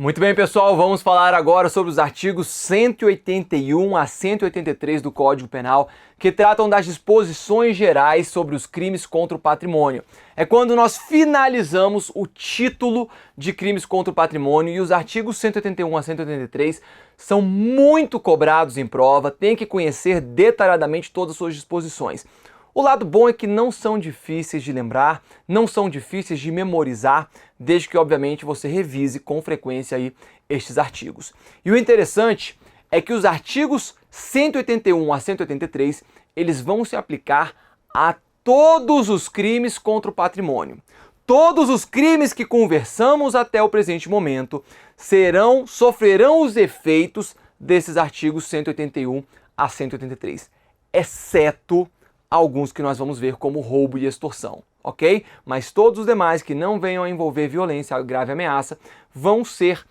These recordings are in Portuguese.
Muito bem, pessoal, vamos falar agora sobre os artigos 181 a 183 do Código Penal, que tratam das disposições gerais sobre os crimes contra o patrimônio. É quando nós finalizamos o título de crimes contra o patrimônio e os artigos 181 a 183 são muito cobrados em prova, tem que conhecer detalhadamente todas as suas disposições. O lado bom é que não são difíceis de lembrar, não são difíceis de memorizar, desde que, obviamente, você revise com frequência aí estes artigos. E o interessante é que os artigos 181 a 183, eles vão se aplicar a todos os crimes contra o patrimônio. Todos os crimes que conversamos até o presente momento sofrerão os efeitos desses artigos 181 a 183, exceto alguns que nós vamos ver como roubo e extorsão, ok? Mas todos os demais que não venham a envolver violência, grave ameaça, vão ser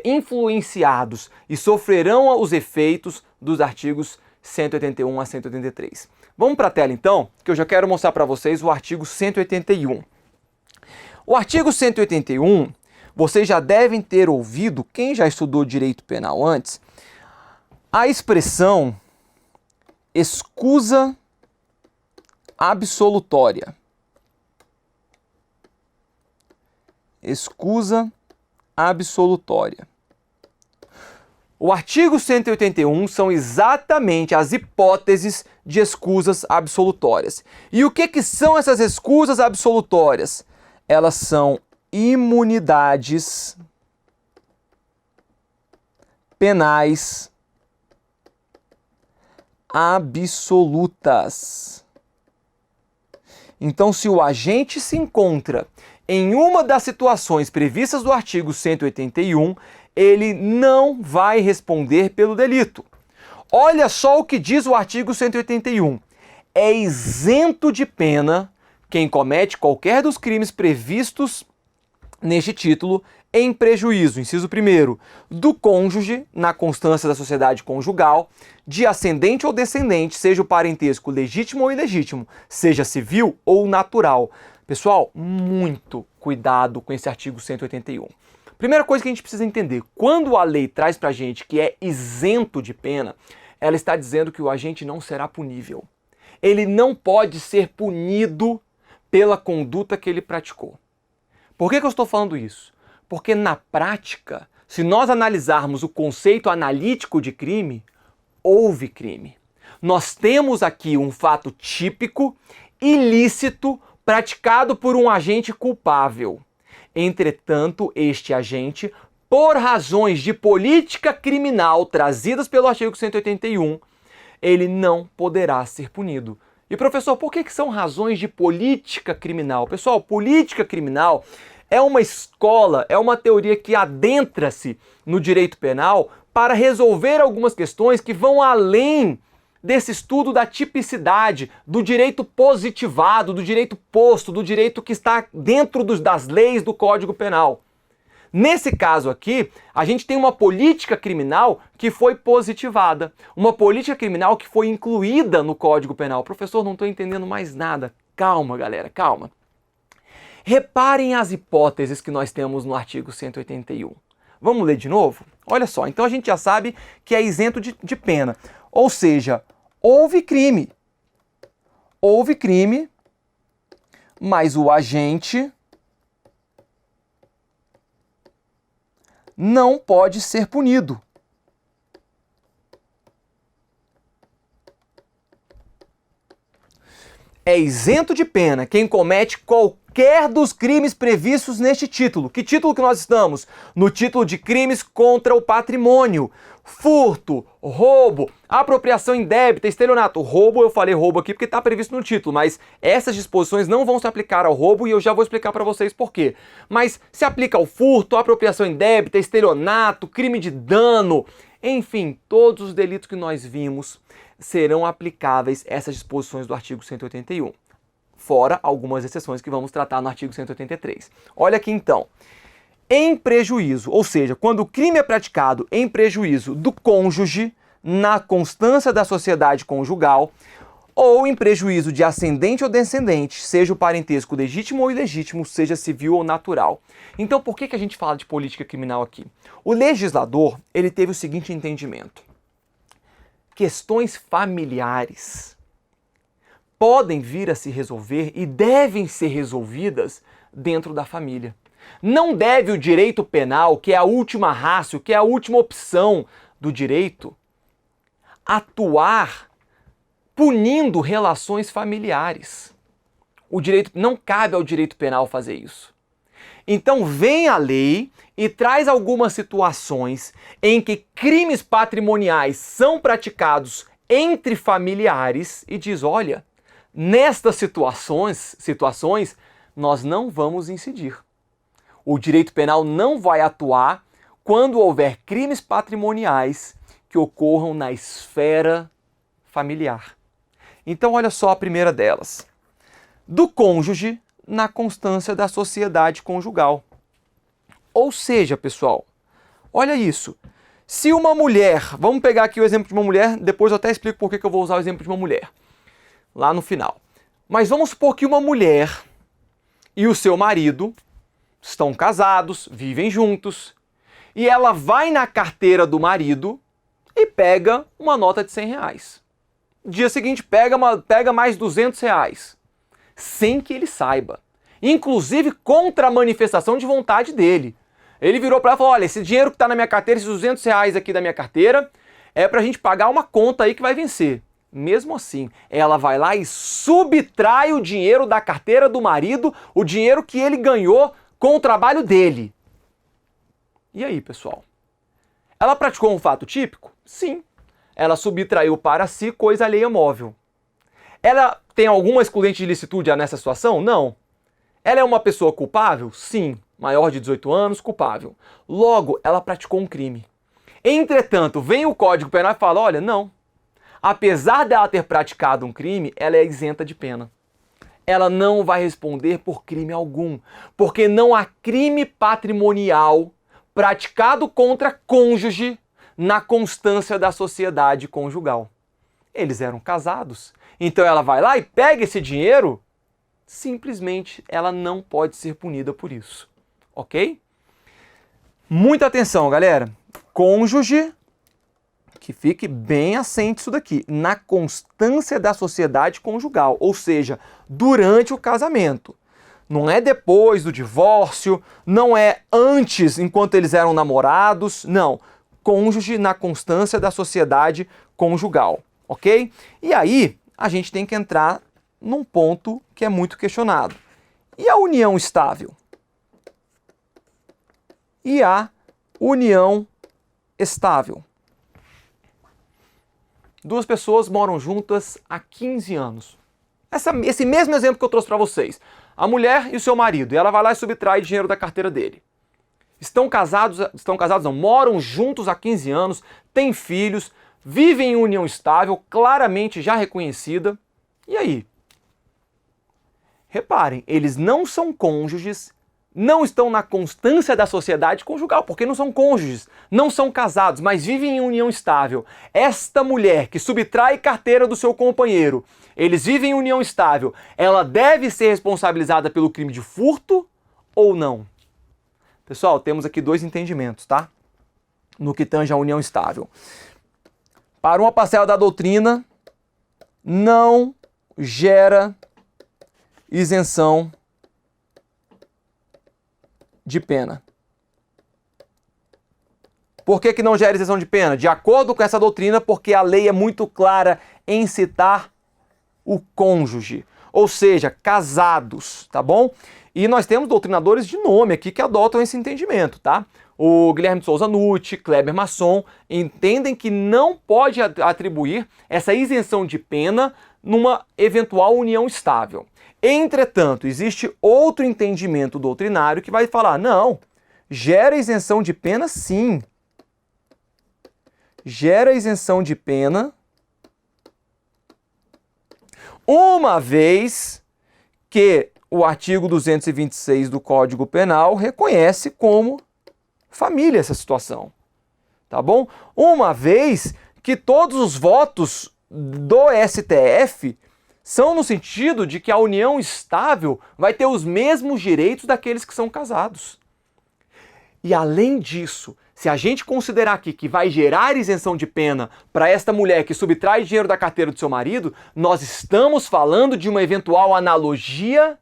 influenciados e sofrerão os efeitos dos artigos 181 a 183. Vamos para a tela então, que eu já quero mostrar para vocês o artigo 181. O artigo 181, vocês já devem ter ouvido, quem já estudou direito penal antes, a expressão escusa absolutória. Escusa absolutória. O artigo 181 são exatamente as hipóteses de escusas absolutórias. E o que são essas escusas absolutórias? Elas são imunidades penais absolutas. Então, se o agente se encontra em uma das situações previstas do artigo 181, ele não vai responder pelo delito. Olha só o que diz o artigo 181. É isento de pena quem comete qualquer dos crimes previstos neste título em prejuízo, inciso 1º, do cônjuge na constância da sociedade conjugal, de ascendente ou descendente, seja o parentesco legítimo ou ilegítimo, seja civil ou natural. Pessoal, muito cuidado com esse artigo 181. Primeira coisa que a gente precisa entender, quando a lei traz pra gente que é isento de pena, ela está dizendo que o agente não será punível. Ele não pode ser punido pela conduta que ele praticou. Por que eu estou falando isso? Porque na prática, se nós analisarmos o conceito analítico de crime, houve crime. Nós temos aqui um fato típico, ilícito, praticado por um agente culpável. Entretanto, este agente, por razões de política criminal trazidas pelo artigo 181, ele não poderá ser punido. E professor, por que são razões de política criminal? Pessoal, política criminal é uma escola, é uma teoria que adentra-se no direito penal para resolver algumas questões que vão além desse estudo da tipicidade, do direito positivado, do direito posto, do direito que está dentro das leis do Código Penal. Nesse caso aqui, a gente tem uma política criminal que foi positivada, uma política criminal que foi incluída no Código Penal. Professor, não estou entendendo mais nada. Calma, galera, calma. Reparem as hipóteses que nós temos no artigo 181. Vamos ler de novo? Olha só, então a gente já sabe que é isento de pena. Ou seja, houve crime. Houve crime, mas o agente não pode ser punido. É isento de pena quem comete qualquer dos crimes previstos neste título. Que título que nós estamos? No título de crimes contra o patrimônio. Furto, roubo, apropriação indébita, estelionato. Roubo, eu falei roubo aqui porque está previsto no título, mas essas disposições não vão se aplicar ao roubo e eu já vou explicar para vocês por quê. Mas se aplica ao furto, apropriação indébita, estelionato, crime de dano, enfim, todos os delitos que nós vimos serão aplicáveis essas disposições do artigo 181. Fora algumas exceções que vamos tratar no artigo 183. Olha aqui então. Em prejuízo, ou seja, quando o crime é praticado em prejuízo do cônjuge na constância da sociedade conjugal, ou em prejuízo de ascendente ou descendente, seja o parentesco legítimo ou ilegítimo, seja civil ou natural. Então, por que a gente fala de política criminal aqui? O legislador, ele teve o seguinte entendimento. Questões familiares podem vir a se resolver e devem ser resolvidas dentro da família. Não deve o direito penal, que é a última ratio, que é a última opção do direito, atuar punindo relações familiares. O direito não cabe ao direito penal fazer isso. Então vem a lei e traz algumas situações em que crimes patrimoniais são praticados entre familiares e diz, olha, nestas situações nós não vamos incidir. O direito penal não vai atuar quando houver crimes patrimoniais que ocorram na esfera familiar. Então, olha só a primeira delas. Do cônjuge na constância da sociedade conjugal. Ou seja, pessoal, olha isso. Se uma mulher, vamos pegar aqui o exemplo de uma mulher, depois eu até explico por que eu vou usar o exemplo de uma mulher, lá no final. Mas vamos supor que uma mulher e o seu marido estão casados, vivem juntos, e ela vai na carteira do marido e pega uma nota de R$100. Dia seguinte pega mais R$200, sem que ele saiba. Inclusive contra a manifestação de vontade dele. Ele virou para ela e falou, olha, esse dinheiro que está na minha carteira, esses R$200 aqui da minha carteira, é para a gente pagar uma conta aí que vai vencer. Mesmo assim, ela vai lá e subtrai o dinheiro da carteira do marido, o dinheiro que ele ganhou com o trabalho dele. E aí, pessoal? Ela praticou um fato típico? Sim. Ela subtraiu para si coisa alheia móvel. Ela tem alguma excludente de licitude nessa situação? Não. Ela é uma pessoa culpável? Sim. Maior de 18 anos, culpável. Logo, ela praticou um crime. Entretanto, vem o Código Penal e fala, olha, não. Apesar dela ter praticado um crime, ela é isenta de pena. Ela não vai responder por crime algum, porque não há crime patrimonial praticado contra cônjuge na constância da sociedade conjugal. Eles eram casados. Então ela vai lá e pega esse dinheiro, simplesmente ela não pode ser punida por isso. Ok? Muita atenção, galera. Cônjuge, que fique bem assente isso daqui, na constância da sociedade conjugal, ou seja, durante o casamento. Não é depois do divórcio, não é antes, enquanto eles eram namorados, não. Cônjuge na constância da sociedade conjugal, ok? E aí, a gente tem que entrar num ponto que é muito questionado. E a união estável? E a união estável? Duas pessoas moram juntas há 15 anos. Esse mesmo exemplo que eu trouxe para vocês. A mulher e o seu marido, e ela vai lá e subtrai dinheiro da carteira dele. Estão casados não, moram juntos há 15 anos, têm filhos, vivem em união estável, claramente já reconhecida. E aí? Reparem, eles não são cônjuges, não estão na constância da sociedade conjugal, porque não são cônjuges, não são casados, mas vivem em união estável. Esta mulher que subtrai carteira do seu companheiro, eles vivem em união estável, ela deve ser responsabilizada pelo crime de furto ou não? Pessoal, temos aqui dois entendimentos, tá? No que tange a união estável. Para uma parcela da doutrina, não gera isenção de pena. Por que não gera isenção de pena? De acordo com essa doutrina, porque a lei é muito clara em citar o cônjuge, ou seja, casados, tá bom? E nós temos doutrinadores de nome aqui que adotam esse entendimento, tá? O Guilherme de Souza Nutti, Kleber Masson, entendem que não pode atribuir essa isenção de pena numa eventual união estável. Entretanto, existe outro entendimento doutrinário que vai falar, não, gera isenção de pena sim. Gera isenção de pena uma vez que o artigo 226 do Código Penal reconhece como família essa situação, tá bom? Uma vez que todos os votos do STF São no sentido de que a união estável vai ter os mesmos direitos daqueles que são casados. E além disso, se a gente considerar aqui que vai gerar isenção de pena para esta mulher que subtrai dinheiro da carteira do seu marido, nós estamos falando de uma eventual analogia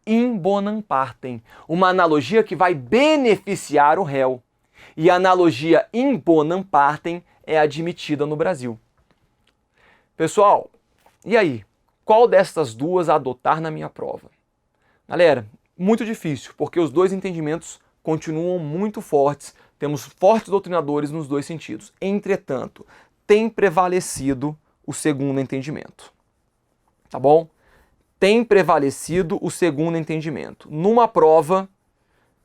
in bonam partem, uma analogia que vai beneficiar o réu. E a analogia in bonam partem é admitida no Brasil. Pessoal, e aí? Qual dessas duas adotar na minha prova? Galera, muito difícil, porque os dois entendimentos continuam muito fortes, temos fortes doutrinadores nos dois sentidos. Entretanto, tem prevalecido o segundo entendimento. Tá bom? Tem prevalecido o segundo entendimento. Numa prova,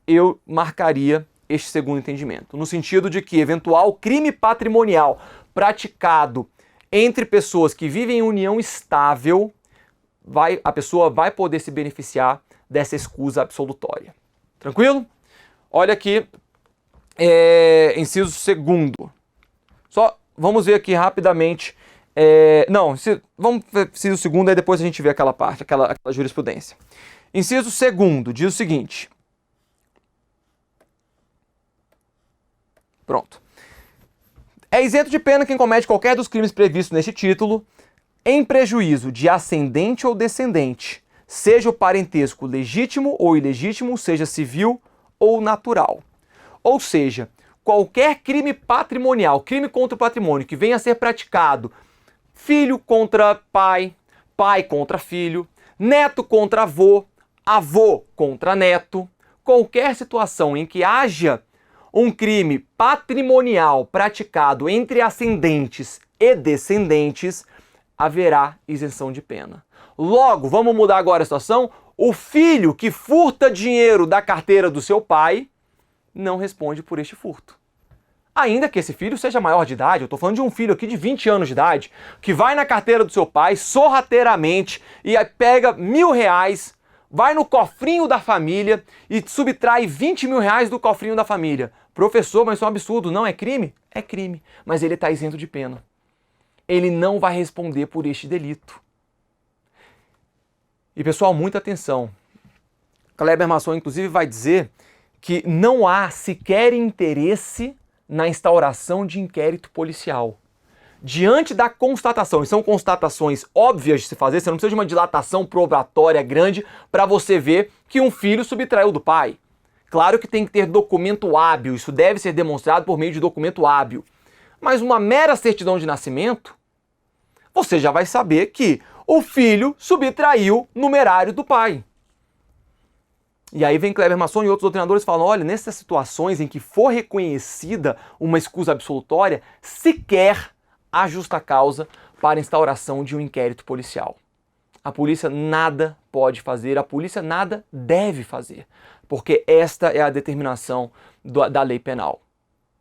eu marcaria este segundo entendimento, no sentido de que eventual crime patrimonial praticado entre pessoas que vivem em união estável, a pessoa vai poder se beneficiar dessa escusa absolutória. Tranquilo? Olha aqui, inciso segundo. Só vamos ver aqui rapidamente. Vamos ver inciso segundo, aí depois a gente vê aquela parte, aquela jurisprudência. Inciso segundo diz o seguinte. Pronto. É isento de pena quem comete qualquer dos crimes previstos neste título, em prejuízo de ascendente ou descendente, seja o parentesco legítimo ou ilegítimo, seja civil ou natural. Ou seja, qualquer crime patrimonial, crime contra o patrimônio que venha a ser praticado, filho contra pai, pai contra filho, neto contra avô, avô contra neto, qualquer situação em que haja um crime patrimonial praticado entre ascendentes e descendentes, haverá isenção de pena. Logo, vamos mudar agora a situação. O filho que furta dinheiro da carteira do seu pai não responde por este furto. Ainda que esse filho seja maior de idade, eu estou falando de um filho aqui de 20 anos de idade, que vai na carteira do seu pai sorrateiramente e aí pega R$1.000, vai no cofrinho da família e subtrai R$20.000 do cofrinho da família. Professor, mas isso é um absurdo, não é crime? É crime, mas ele está isento de pena. Ele não vai responder por este delito. E pessoal, muita atenção. Kleber Masson, inclusive, vai dizer que não há sequer interesse na instauração de inquérito policial. Diante da constatação, e são constatações óbvias de se fazer, você não precisa de uma dilatação probatória grande para você ver que um filho subtraiu do pai. Claro que tem que ter documento hábil, isso deve ser demonstrado por meio de documento hábil. Mas uma mera certidão de nascimento, você já vai saber que o filho subtraiu numerário do pai. E aí vem Kleber Masson e outros doutrinadores e falam, olha, nessas situações em que for reconhecida uma escusa absolutória, sequer há justa causa para a instauração de um inquérito policial. A polícia nada pode fazer, a polícia nada deve fazer, porque esta é a determinação da lei penal.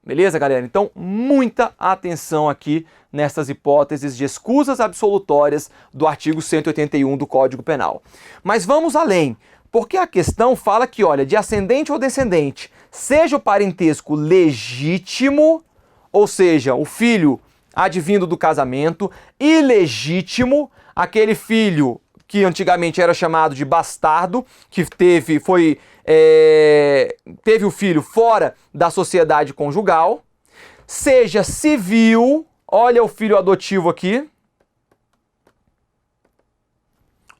Beleza, galera? Então, muita atenção aqui nessas hipóteses de escusas absolutórias do artigo 181 do Código Penal. Mas vamos além, porque a questão fala que, olha, de ascendente ou descendente, seja o parentesco legítimo, ou seja, o filho advindo do casamento, ilegítimo, aquele filho que antigamente era chamado de bastardo, que teve o filho fora da sociedade conjugal, seja civil, olha o filho adotivo aqui,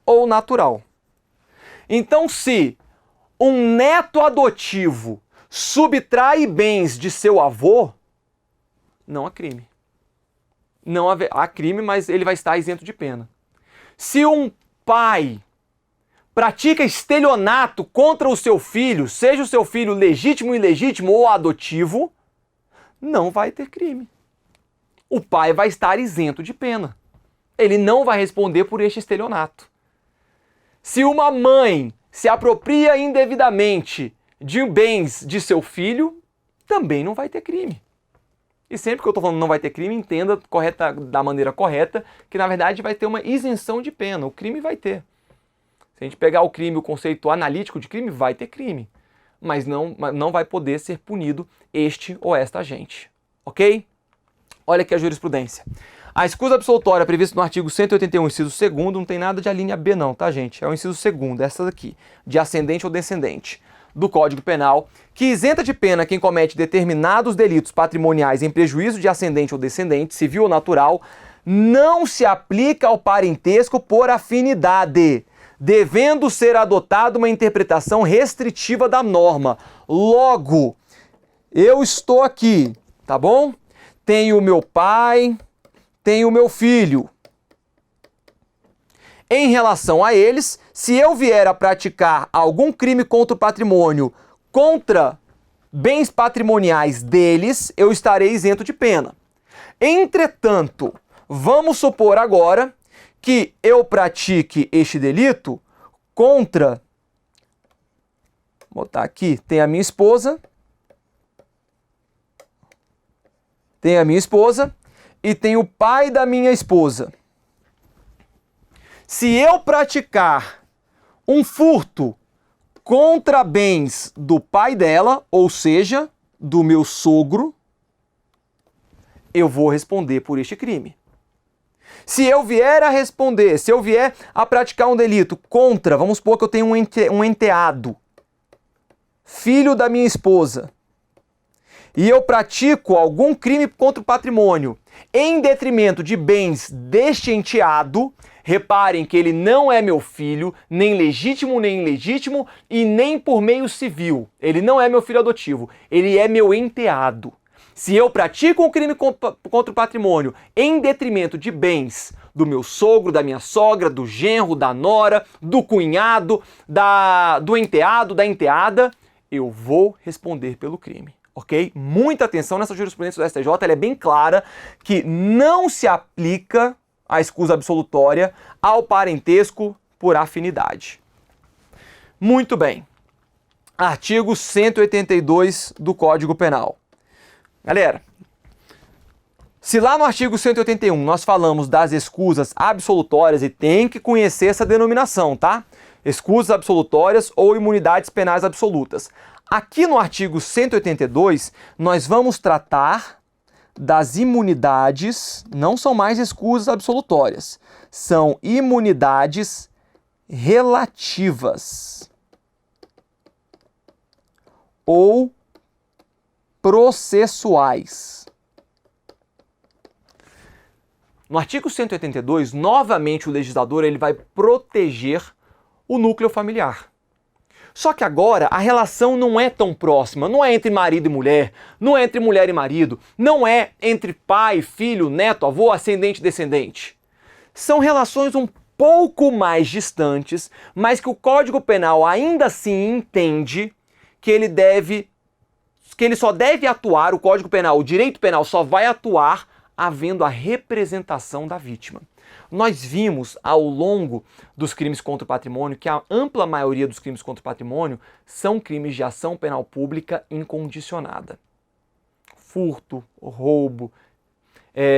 ou natural. Então, se um neto adotivo subtrai bens de seu avô, não há crime. Não há crime, mas ele vai estar isento de pena. Se um pai pratica estelionato contra o seu filho, seja o seu filho legítimo, ilegítimo ou adotivo, não vai ter crime. O pai vai estar isento de pena. Ele não vai responder por este estelionato. Se uma mãe se apropria indevidamente de bens de seu filho, também não vai ter crime. E sempre que eu estou falando não vai ter crime, entenda da maneira correta, que na verdade vai ter uma isenção de pena. O crime vai ter. Se a gente pegar o crime, o conceito analítico de crime, vai ter crime. Mas não vai poder ser punido este ou esta agente. Ok? Olha aqui a jurisprudência. A escusa absolutória prevista no artigo 181, inciso 2º, não tem nada de alínea B não, tá, gente? É o inciso 2º, essa daqui, de ascendente ou descendente, do Código Penal, que isenta de pena quem comete determinados delitos patrimoniais em prejuízo de ascendente ou descendente, civil ou natural, não se aplica ao parentesco por afinidade, devendo ser adotada uma interpretação restritiva da norma. Logo, eu estou aqui, tá bom? Tenho meu pai, tenho meu filho. Em relação a eles, se eu vier a praticar algum crime contra o patrimônio, contra bens patrimoniais deles, eu estarei isento de pena. Entretanto, vamos supor agora que eu pratique este delito contra, vou botar aqui, tem a minha esposa e tem o pai da minha esposa. Se eu praticar um furto contra bens do pai dela, ou seja, do meu sogro, eu vou responder por este crime. Se eu vier a praticar um delito contra, vamos supor que eu tenho um enteado, filho da minha esposa, e eu pratico algum crime contra o patrimônio em detrimento de bens deste enteado, reparem que ele não é meu filho, nem legítimo, nem ilegítimo, e nem por meio civil. Ele não é meu filho adotivo, ele é meu enteado. Se eu pratico um crime contra o patrimônio em detrimento de bens do meu sogro, da minha sogra, do genro, da nora, do cunhado, do enteado, da enteada, eu vou responder pelo crime. Ok? Muita atenção nessa jurisprudência do STJ, ela é bem clara que não se aplica a escusa absolutória ao parentesco por afinidade. Muito bem. Artigo 182 do Código Penal. Galera, se lá no artigo 181 nós falamos das escusas absolutórias, e tem que conhecer essa denominação, tá? Escusas absolutórias ou imunidades penais absolutas. Aqui no artigo 182, nós vamos tratar das imunidades, não são mais escusas absolutórias, são imunidades relativas ou processuais. No artigo 182, novamente o legislador ele vai proteger o núcleo familiar. Só que agora a relação não é tão próxima, não é entre marido e mulher, não é entre mulher e marido, não é entre pai, filho, neto, avô, ascendente e descendente. São relações um pouco mais distantes, mas que o Código Penal ainda assim entende que ele só deve atuar, o Código Penal, o direito penal só vai atuar havendo a representação da vítima. Nós vimos ao longo dos crimes contra o patrimônio que a ampla maioria dos crimes contra o patrimônio são crimes de ação penal pública incondicionada. Furto, roubo,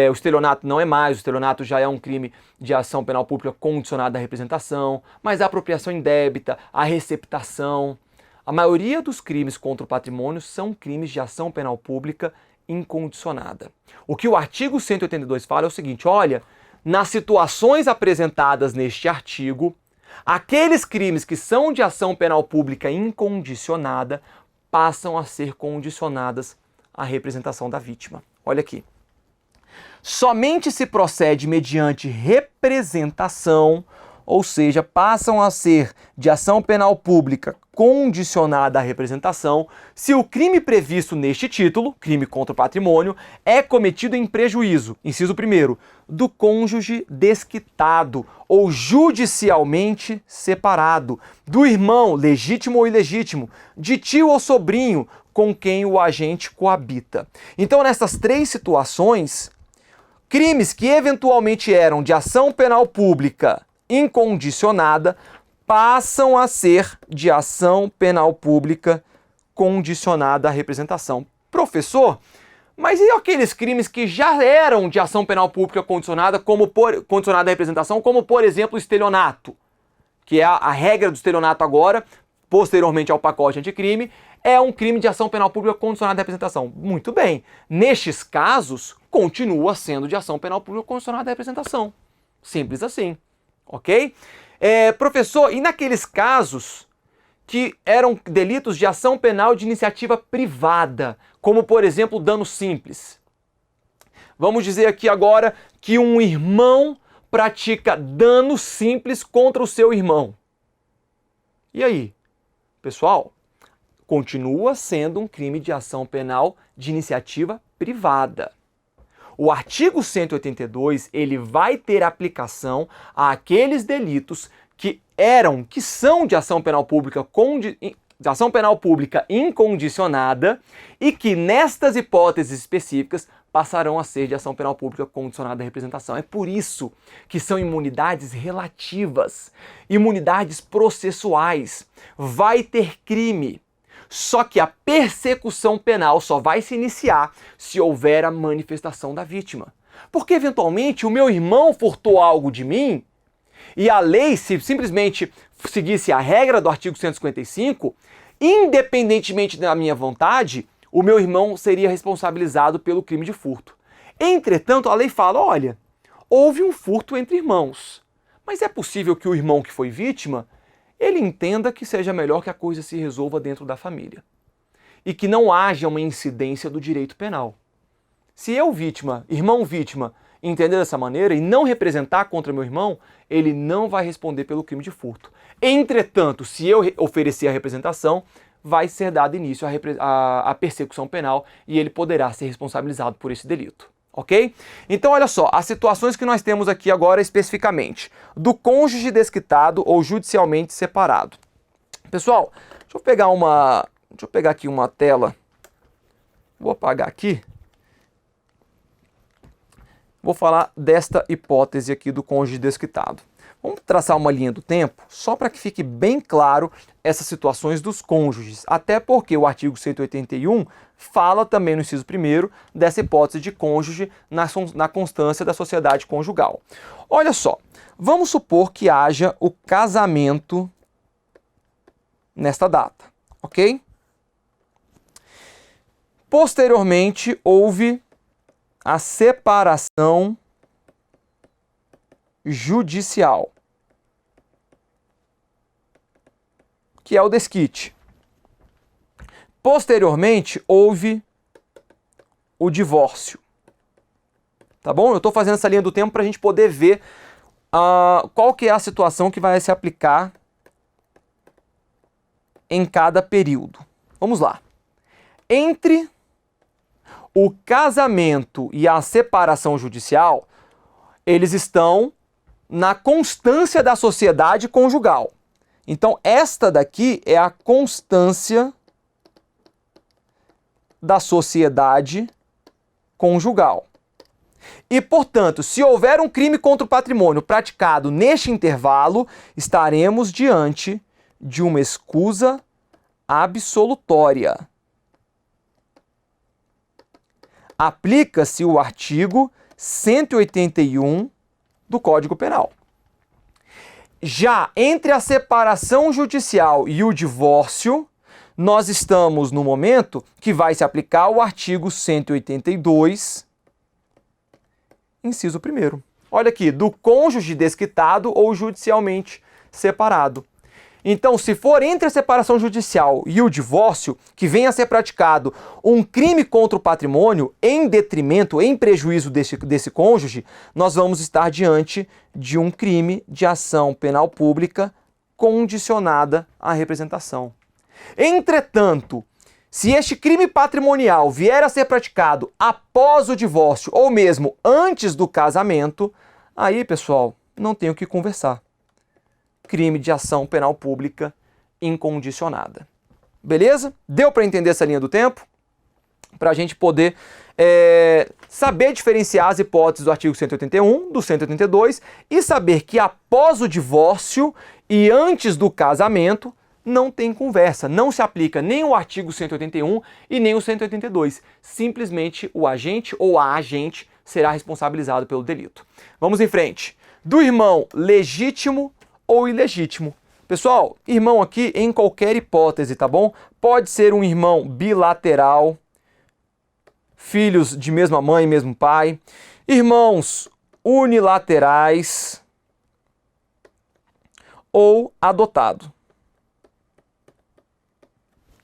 o estelionato não é mais, o estelionato já é um crime de ação penal pública condicionada à representação, mas a apropriação indébita, a receptação, a maioria dos crimes contra o patrimônio são crimes de ação penal pública incondicionada. O que o artigo 182 fala é o seguinte, olha, nas situações apresentadas neste artigo, aqueles crimes que são de ação penal pública incondicionada passam a ser condicionadas à representação da vítima. Olha aqui. Somente se procede mediante representação, ou seja, passam a ser de ação penal pública condicionada à representação, se o crime previsto neste título, crime contra o patrimônio, é cometido em prejuízo, inciso 1º, do cônjuge desquitado ou judicialmente separado, do irmão, legítimo ou ilegítimo, de tio ou sobrinho com quem o agente coabita. Então, nessas três situações, crimes que eventualmente eram de ação penal pública incondicionada passam a ser de ação penal pública condicionada à representação. Professor, mas e aqueles crimes que já eram de ação penal pública condicionada, condicionada à representação, como por exemplo o estelionato, que é a regra do estelionato agora, posteriormente ao pacote anticrime, é um crime de ação penal pública condicionada à representação. Muito bem. Nestes casos, continua sendo de ação penal pública condicionada à representação. Simples assim. Ok? Professor, e naqueles casos que eram delitos de ação penal de iniciativa privada, como, por exemplo, dano simples? Vamos dizer aqui agora que um irmão pratica dano simples contra o seu irmão. E aí? Pessoal, continua sendo um crime de ação penal de iniciativa privada. O artigo 182, ele vai ter aplicação àqueles delitos que são de ação penal pública incondicionada e que nestas hipóteses específicas passarão a ser de ação penal pública condicionada à representação. É por isso que são imunidades relativas, imunidades processuais. Vai ter crime. Só que a persecução penal só vai se iniciar se houver a manifestação da vítima. Porque, eventualmente, o meu irmão furtou algo de mim e a lei, se simplesmente seguisse a regra do artigo 155, independentemente da minha vontade, o meu irmão seria responsabilizado pelo crime de furto. Entretanto, a lei fala, olha, houve um furto entre irmãos, mas é possível que o irmão que foi vítima, ele entenda que seja melhor que a coisa se resolva dentro da família e que não haja uma incidência do direito penal. Se eu, vítima, irmão vítima, entender dessa maneira e não representar contra meu irmão, ele não vai responder pelo crime de furto. Entretanto, se eu oferecer a representação, vai ser dado início à persecução penal e ele poderá ser responsabilizado por esse delito. Ok? Então, olha só, as situações que nós temos aqui agora especificamente, do cônjuge desquitado ou judicialmente separado. Pessoal, deixa eu pegar aqui uma tela, vou apagar aqui. Vou falar desta hipótese aqui do cônjuge desquitado. Vamos traçar uma linha do tempo, só para que fique bem claro essas situações dos cônjuges, até porque o artigo 181 fala também no inciso 1º dessa hipótese de cônjuge na constância da sociedade conjugal. Olha só, vamos supor que haja o casamento nesta data, ok? Posteriormente, houve a separação judicial, que é o desquite. Posteriormente, houve o divórcio. Tá bom? Eu estou fazendo essa linha do tempo para a gente poder ver qual que é a situação que vai se aplicar em cada período. Vamos lá. Entre o casamento e a separação judicial, eles estão na constância da sociedade conjugal. Então, esta daqui é a constância da sociedade conjugal. E, portanto, se houver um crime contra o patrimônio praticado neste intervalo, estaremos diante de uma escusa absolutória. Aplica-se o artigo 181 do Código Penal. Já entre a separação judicial e o divórcio, nós estamos no momento que vai se aplicar o artigo 182, inciso 1º. Olha aqui, do cônjuge desquitado ou judicialmente separado. Então, se for entre a separação judicial e o divórcio, que venha a ser praticado um crime contra o patrimônio em detrimento, em prejuízo desse cônjuge, nós vamos estar diante de um crime de ação penal pública condicionada à representação. Entretanto, se este crime patrimonial vier a ser praticado após o divórcio ou mesmo antes do casamento, aí, pessoal, não tem o que conversar. Crime de ação penal pública incondicionada. Beleza? Deu para entender essa linha do tempo? Para a gente poder saber diferenciar as hipóteses do artigo 181, do 182 e saber que após o divórcio e antes do casamento não tem conversa, não se aplica nem o artigo 181 e nem o 182. Simplesmente o agente ou a agente será responsabilizado pelo delito. Vamos em frente. Do irmão legítimo ou ilegítimo. Pessoal, irmão aqui em qualquer hipótese, tá bom? Pode ser um irmão bilateral, filhos de mesma mãe e mesmo pai, irmãos unilaterais ou adotado.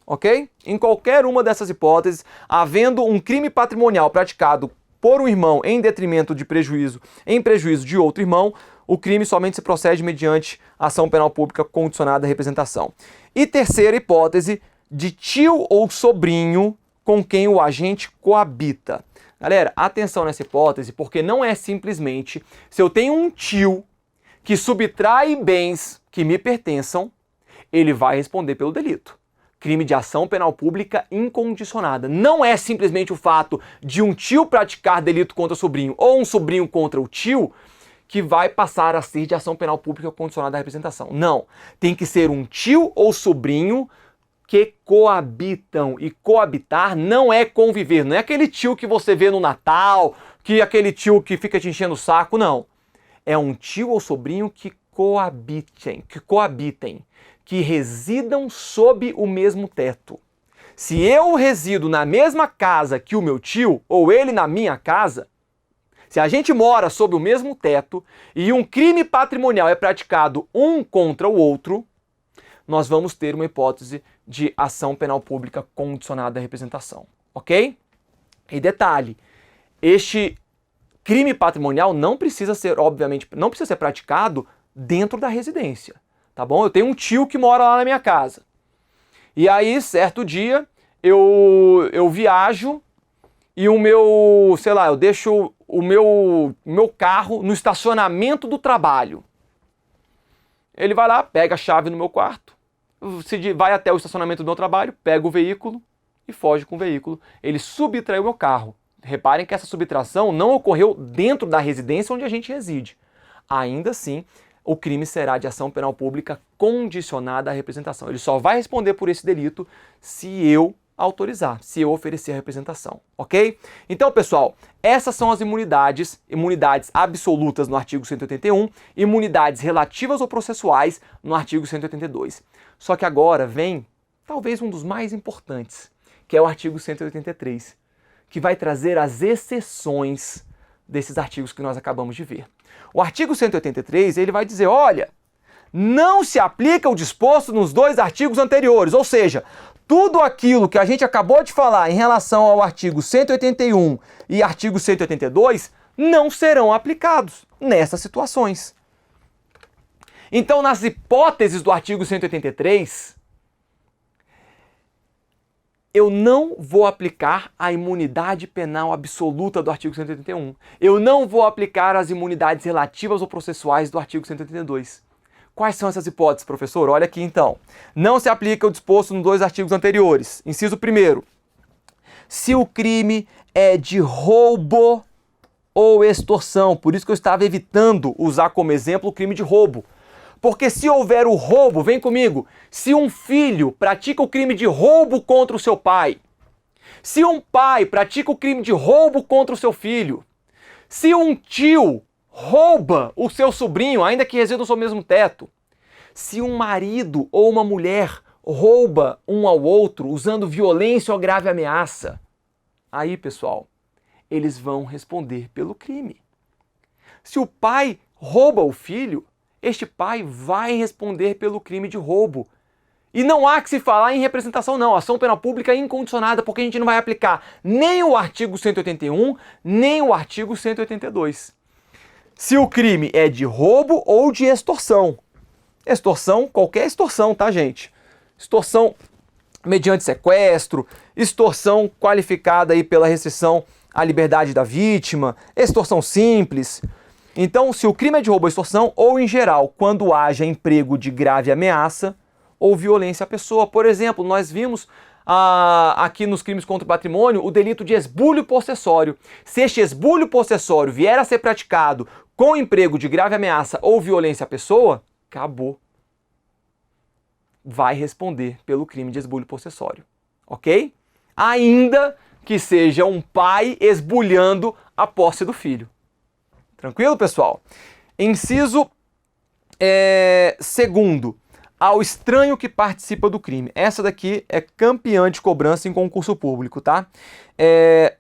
Ok? Em qualquer uma dessas hipóteses, havendo um crime patrimonial praticado por um irmão em detrimento de prejuízo, em prejuízo de outro irmão, o crime somente se procede mediante ação penal pública condicionada à representação. E terceira hipótese, de tio ou sobrinho com quem o agente coabita. Galera, atenção nessa hipótese, porque não é simplesmente se eu tenho um tio que subtrai bens que me pertençam, ele vai responder pelo delito. Crime de ação penal pública incondicionada. Não é simplesmente o fato de um tio praticar delito contra o sobrinho ou um sobrinho contra o tio que vai passar a ser de ação penal pública condicionada à representação. Não. Tem que ser um tio ou sobrinho que coabitam. E coabitar não é conviver. Não é aquele tio que você vê no Natal, que aquele tio que fica te enchendo o saco, não. É um tio ou sobrinho que coabitem, que residam sob o mesmo teto. Se eu resido na mesma casa que o meu tio, ou ele na minha casa, se a gente mora sob o mesmo teto e um crime patrimonial é praticado um contra o outro, nós vamos ter uma hipótese de ação penal pública condicionada à representação, ok? E detalhe, este crime patrimonial não precisa ser, obviamente, não precisa ser praticado dentro da residência, tá bom? Eu tenho um tio que mora lá na minha casa. E aí, certo dia, eu viajo e o meu, sei lá, eu deixo o meu carro no estacionamento do trabalho. Ele vai lá, pega a chave no meu quarto, vai até o estacionamento do meu trabalho, pega o veículo e foge com o veículo. Ele subtraiu o meu carro. Reparem que essa subtração não ocorreu dentro da residência onde a gente reside. Ainda assim, o crime será de ação penal pública condicionada à representação. Ele só vai responder por esse delito se eu autorizar, se eu oferecer a representação, ok? Então, pessoal, essas são as imunidades absolutas no artigo 181, imunidades relativas ou processuais no artigo 182. Só que agora vem, talvez, um dos mais importantes, que é o artigo 183, que vai trazer as exceções desses artigos que nós acabamos de ver. O artigo 183, ele vai dizer, olha, não se aplica o disposto nos dois artigos anteriores, ou seja, tudo aquilo que a gente acabou de falar em relação ao artigo 181 e artigo 182 não serão aplicados nessas situações. Então, nas hipóteses do artigo 183, eu não vou aplicar a imunidade penal absoluta do artigo 181. Eu não vou aplicar as imunidades relativas ou processuais do artigo 182. Quais são essas hipóteses, professor? Olha aqui então. Não se aplica o disposto nos dois artigos anteriores. Inciso 1º. Se o crime é de roubo ou extorsão. Por isso que eu estava evitando usar como exemplo o crime de roubo. Porque se houver o roubo, vem comigo, se um filho pratica o crime de roubo contra o seu pai, se um pai pratica o crime de roubo contra o seu filho, se um tio rouba o seu sobrinho, ainda que residam sob o mesmo teto, se um marido ou uma mulher rouba um ao outro usando violência ou grave ameaça, aí, pessoal, eles vão responder pelo crime. Se o pai rouba o filho, este pai vai responder pelo crime de roubo. E não há que se falar em representação, não. Ação penal pública incondicionada, porque a gente não vai aplicar nem o artigo 181, nem o artigo 182. Se o crime é de roubo ou de extorsão. Extorsão, qualquer extorsão, tá, gente? Extorsão mediante sequestro, extorsão qualificada aí pela restrição à liberdade da vítima, extorsão simples. Então, se o crime é de roubo ou extorsão, ou em geral, quando haja emprego de grave ameaça ou violência à pessoa. Por exemplo, nós vimos aqui nos crimes contra o patrimônio o delito de esbulho possessório. Se este esbulho possessório vier a ser praticado com emprego de grave ameaça ou violência à pessoa, acabou. Vai responder pelo crime de esbulho possessório, ok? Ainda que seja um pai esbulhando a posse do filho. Tranquilo, pessoal? Inciso 2º. ao estranho que participa do crime. Essa daqui é campeã de cobrança em concurso público, tá?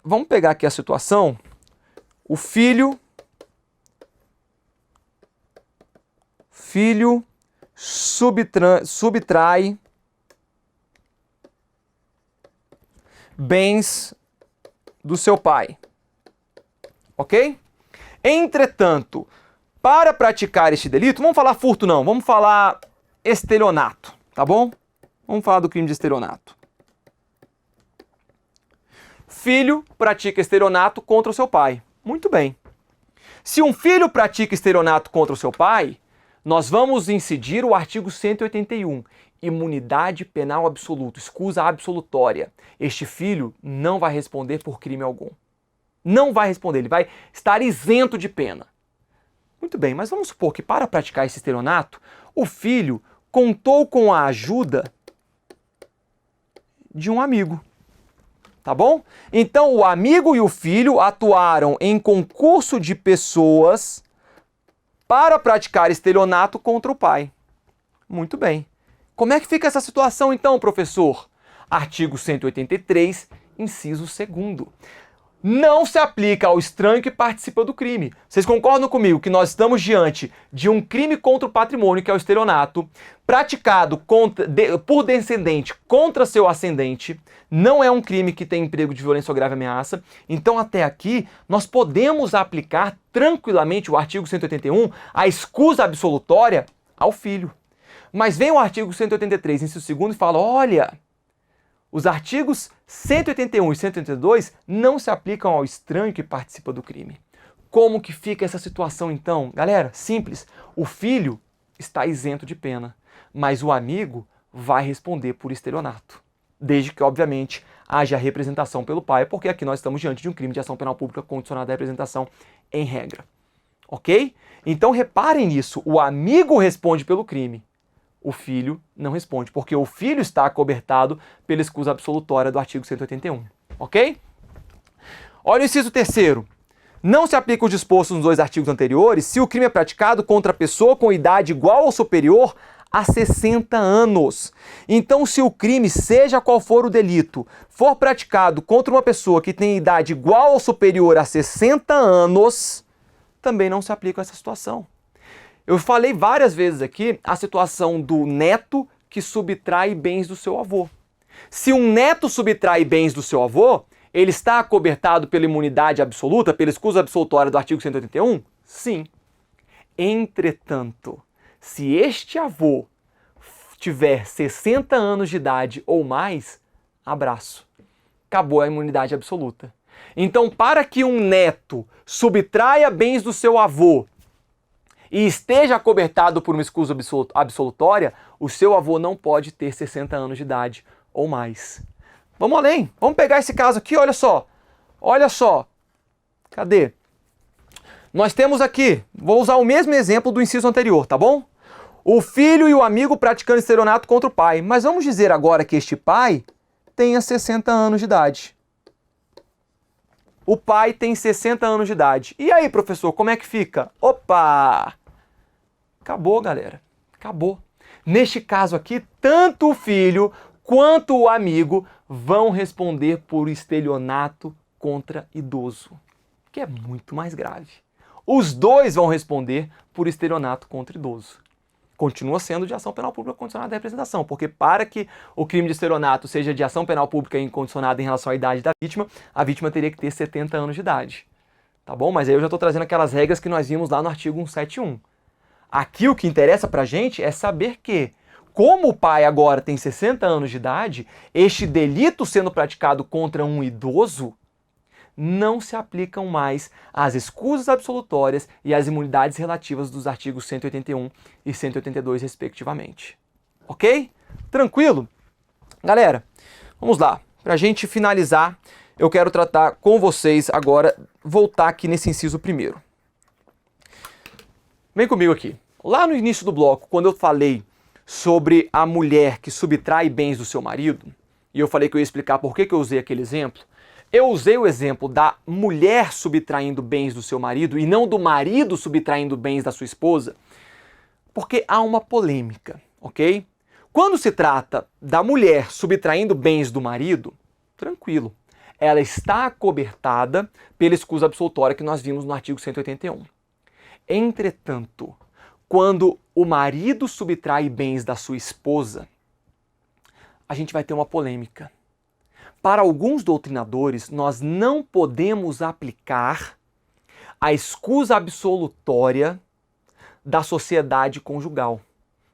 Vamos pegar aqui a situação. O filho subtrai bens do seu pai, ok? Entretanto, para praticar este delito, vamos falar furto não, vamos falar estelionato, tá bom? Vamos falar do crime de estelionato. Filho pratica estelionato contra o seu pai. Muito bem. Se um filho pratica estelionato contra o seu pai, nós vamos incidir o artigo 181, imunidade penal absoluta, escusa absolutória. Este filho não vai responder por crime algum. Não vai responder, ele vai estar isento de pena. Muito bem, mas vamos supor que para praticar esse estelionato, o filho contou com a ajuda de um amigo. Tá bom? Então o amigo e o filho atuaram em concurso de pessoas para praticar estelionato contra o pai. Muito bem. Como é que fica essa situação então, professor? Artigo 183, inciso 2º. Não se aplica ao estranho que participa do crime. Vocês concordam comigo que nós estamos diante de um crime contra o patrimônio, que é o estelionato, praticado por descendente contra seu ascendente, não é um crime que tem emprego de violência ou grave ameaça. Então, até aqui, nós podemos aplicar tranquilamente o artigo 181, a escusa absolutória, ao filho. Mas vem o artigo 183, inciso 2º, e fala, olha, os artigos 181 e 182 não se aplicam ao estranho que participa do crime. Como que fica essa situação então? Galera, simples. O filho está isento de pena, mas o amigo vai responder por estelionato. Desde que, obviamente, haja representação pelo pai, porque aqui nós estamos diante de um crime de ação penal pública condicionada à representação em regra. Ok? Então reparem nisso, o amigo responde pelo crime. O filho não responde, porque o filho está acobertado pela escusa absolutória do artigo 181, ok? Olha o inciso 3º. Não se aplica o disposto nos 2 artigos anteriores se o crime é praticado contra a pessoa com idade igual ou superior a 60 anos. Então, se o crime, seja qual for o delito, for praticado contra uma pessoa que tem idade igual ou superior a 60 anos, também não se aplica essa situação. Eu falei várias vezes aqui a situação do neto que subtrai bens do seu avô. Se um neto subtrai bens do seu avô, ele está acobertado pela imunidade absoluta, pela escusa absolutória do artigo 181? Sim. Entretanto, se este avô tiver 60 anos de idade ou mais, abraço. Acabou a imunidade absoluta. Então, para que um neto subtraia bens do seu avô e esteja acobertado por uma escusa absolutória, o seu avô não pode ter 60 anos de idade ou mais. Vamos além. Vamos pegar esse caso aqui, olha só. Olha só. Cadê? Nós temos aqui, vou usar o mesmo exemplo do inciso anterior, tá bom? O filho e o amigo praticando estelionato contra o pai. Mas vamos dizer agora que este pai tenha 60 anos de idade. O pai tem 60 anos de idade. E aí, professor, como é que fica? Opa! Acabou, galera. Acabou. Neste caso aqui, tanto o filho quanto o amigo vão responder por estelionato contra idoso, que é muito mais grave. Os dois vão responder por estelionato contra idoso. Continua sendo de ação penal pública condicionada à representação, porque para que o crime de estelionato seja de ação penal pública incondicionada em relação à idade da vítima, a vítima teria que ter 70 anos de idade. Tá bom? Mas aí eu já estou trazendo aquelas regras que nós vimos lá no artigo 171. Aqui o que interessa pra gente é saber que, como o pai agora tem 60 anos de idade, este delito sendo praticado contra um idoso, não se aplicam mais as escusas absolutórias e as imunidades relativas dos artigos 181 e 182, respectivamente. Ok? Tranquilo? Galera, vamos lá. Para a gente finalizar, eu quero tratar com vocês agora, voltar aqui nesse inciso 1º. Vem comigo aqui. Lá no início do bloco, quando eu falei sobre a mulher que subtrai bens do seu marido, e eu falei que eu ia explicar por que eu usei aquele exemplo, eu usei o exemplo da mulher subtraindo bens do seu marido e não do marido subtraindo bens da sua esposa, porque há uma polêmica, ok? Quando se trata da mulher subtraindo bens do marido, tranquilo. Ela está acobertada pela escusa absolutória que nós vimos no artigo 181. Entretanto, quando o marido subtrai bens da sua esposa, a gente vai ter uma polêmica. Para alguns doutrinadores, nós não podemos aplicar a escusa absolutória da sociedade conjugal,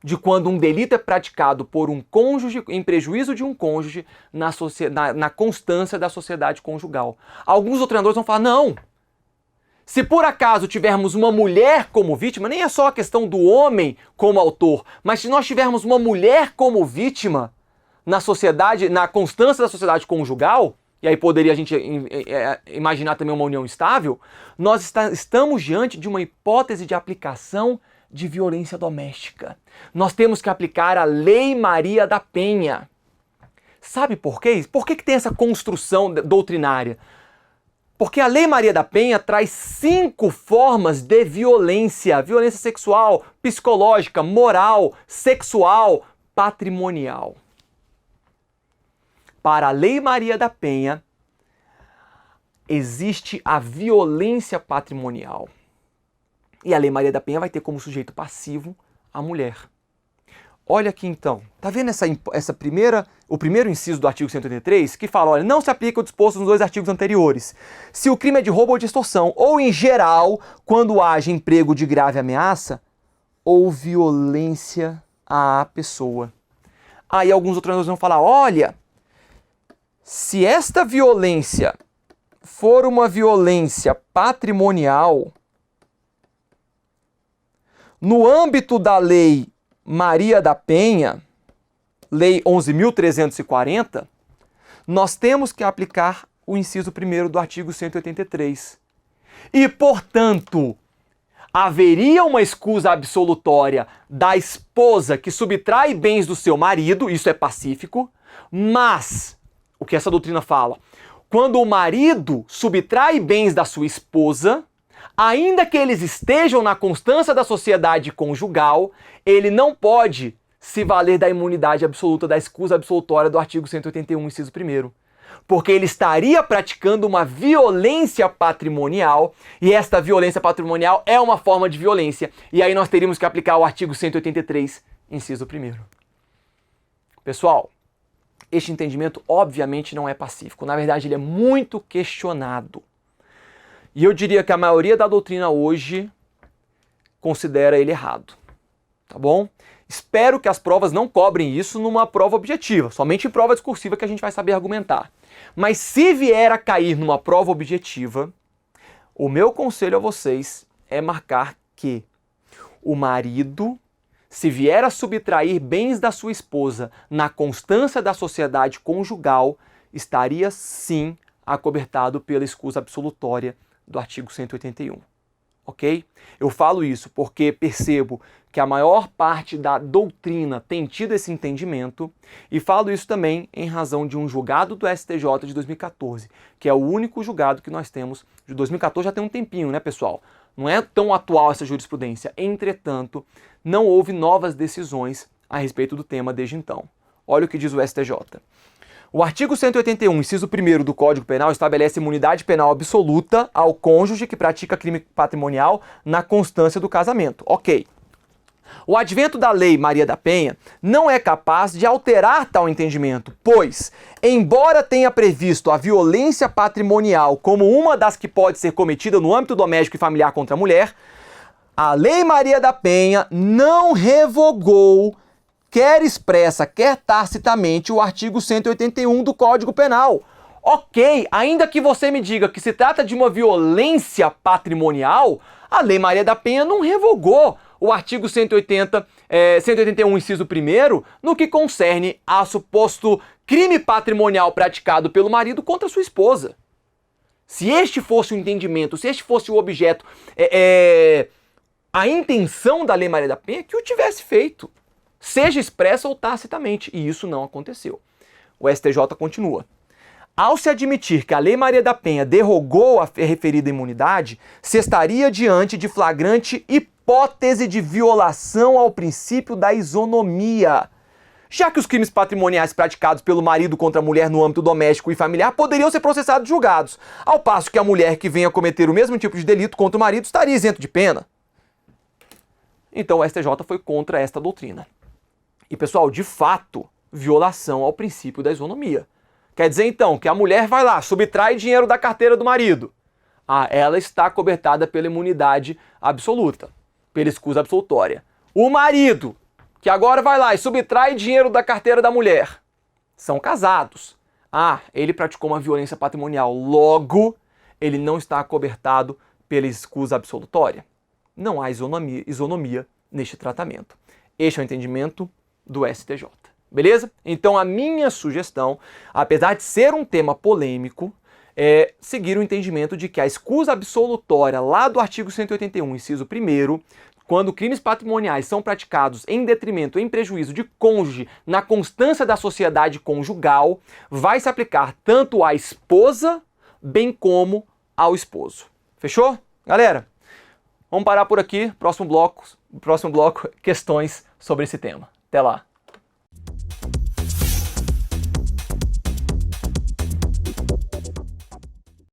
de quando um delito é praticado por um cônjuge em prejuízo de um cônjuge na constância da sociedade conjugal. Alguns doutrinadores vão falar, não, se por acaso tivermos uma mulher como vítima, nem é só a questão do homem como autor, mas se nós tivermos uma mulher como vítima na sociedade, na constância da sociedade conjugal, e aí poderia a gente imaginar também uma união estável, nós estamos diante de uma hipótese de aplicação de violência doméstica. Nós temos que aplicar a Lei Maria da Penha. Sabe por quê? Por que tem essa construção doutrinária? Porque a Lei Maria da Penha traz 5 formas de violência. Violência sexual, psicológica, moral, sexual, patrimonial. Para a Lei Maria da Penha, existe a violência patrimonial. E a Lei Maria da Penha vai ter como sujeito passivo a mulher. Olha aqui então, tá vendo o primeiro inciso do artigo 183, que fala, olha, não se aplica o disposto nos 2 artigos anteriores. Se o crime é de roubo ou de extorsão, ou em geral, quando haja emprego de grave ameaça, ou violência à pessoa. Aí alguns outros vão falar, olha, se esta violência for uma violência patrimonial, no âmbito da Lei Maria da Penha, Lei 11.340, nós temos que aplicar o inciso 1º do artigo 183. E, portanto, haveria uma escusa absolutória da esposa que subtrai bens do seu marido, isso é pacífico, mas, o que essa doutrina fala, quando o marido subtrai bens da sua esposa, ainda que eles estejam na constância da sociedade conjugal, ele não pode se valer da imunidade absoluta, da escusa absolutória do artigo 181, inciso 1º. Porque ele estaria praticando uma violência patrimonial, e esta violência patrimonial é uma forma de violência. E aí nós teríamos que aplicar o artigo 183, inciso 1º. Pessoal, este entendimento obviamente não é pacífico. Na verdade, ele é muito questionado. E eu diria que a maioria da doutrina hoje considera ele errado, tá bom? Espero que as provas não cobrem isso numa prova objetiva, somente em prova discursiva que a gente vai saber argumentar. Mas se vier a cair numa prova objetiva, o meu conselho a vocês é marcar que o marido, se vier a subtrair bens da sua esposa na constância da sociedade conjugal, estaria sim acobertado pela escusa absolutória do artigo 181, ok? Eu falo isso porque percebo que a maior parte da doutrina tem tido esse entendimento e falo isso também em razão de um julgado do STJ de 2014, que é o único julgado que nós temos de 2014, já tem um tempinho, né, pessoal? Não é tão atual essa jurisprudência, entretanto, não houve novas decisões a respeito do tema desde então. Olha o que diz o STJ. O artigo 181, inciso 1º do Código Penal estabelece imunidade penal absoluta ao cônjuge que pratica crime patrimonial na constância do casamento. Ok. O advento da Lei Maria da Penha não é capaz de alterar tal entendimento, pois, embora tenha previsto a violência patrimonial como uma das que pode ser cometida no âmbito doméstico e familiar contra a mulher, a Lei Maria da Penha não revogou, quer expressa, quer tacitamente, o artigo 181 do Código Penal. Ok, ainda que você me diga que se trata de uma violência patrimonial, a Lei Maria da Penha não revogou o artigo 181, inciso 1º, no que concerne a suposto crime patrimonial praticado pelo marido contra sua esposa. Se este fosse o entendimento, se este fosse o objeto, a intenção da Lei Maria da Penha, que o tivesse feito, seja expressa ou tacitamente, e isso não aconteceu. O STJ continua. Ao se admitir que a Lei Maria da Penha derrogou a referida imunidade, se estaria diante de flagrante hipótese de violação ao princípio da isonomia, já que os crimes patrimoniais praticados pelo marido contra a mulher no âmbito doméstico e familiar poderiam ser processados e julgados, ao passo que a mulher que venha cometer o mesmo tipo de delito contra o marido estaria isento de pena. Então o STJ foi contra esta doutrina. E pessoal, de fato, violação ao princípio da isonomia. Quer dizer então que a mulher vai lá, subtrai dinheiro da carteira do marido. Ela está cobertada pela imunidade absoluta, pela escusa absolutória. O marido, que agora vai lá e subtrai dinheiro da carteira da mulher, são casados. Ele praticou uma violência patrimonial, logo, ele não está acobertado pela escusa absolutória. Não há isonomia neste tratamento. Este é o entendimento do STJ. Beleza? Então a minha sugestão, apesar de ser um tema polêmico, é seguir o entendimento de que a escusa absolutória lá do artigo 181, inciso 1º, quando crimes patrimoniais são praticados em detrimento, em prejuízo de cônjuge na constância da sociedade conjugal, vai se aplicar tanto à esposa, bem como ao esposo. Fechou? Galera, vamos parar por aqui. Próximo bloco, questões sobre esse tema. Até lá.